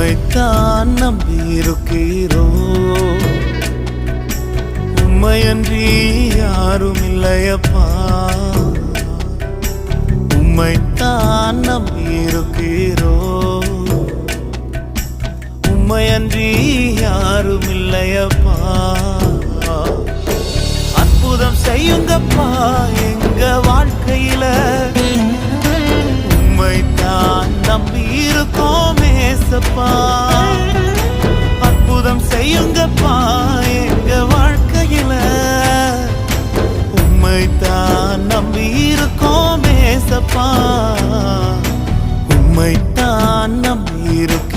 உம்மைத்தான் நம்பியிருக்கிறோம். உம்மையன்றி யாரும் இல்லையப்பா. உம்மைத்தான் நம்பியிருக்கிறோம். உம்மையன்றி யாரும் இல்லையப்பா. அற்புதம் செய்யுங்கப்பா எங்க வாழ்க்கையில. உம்மைத்தான் நம்பியிருக்கோம் ஏசப்பா. அற்புதம் செய்யுங்கப்பா எங்க வாழ்க்கையில. உம்மைத்தான் நம்பியிருக்கோம் ஏசப்பா. உம்மைத்தான் நம்பியிருக்கோம்.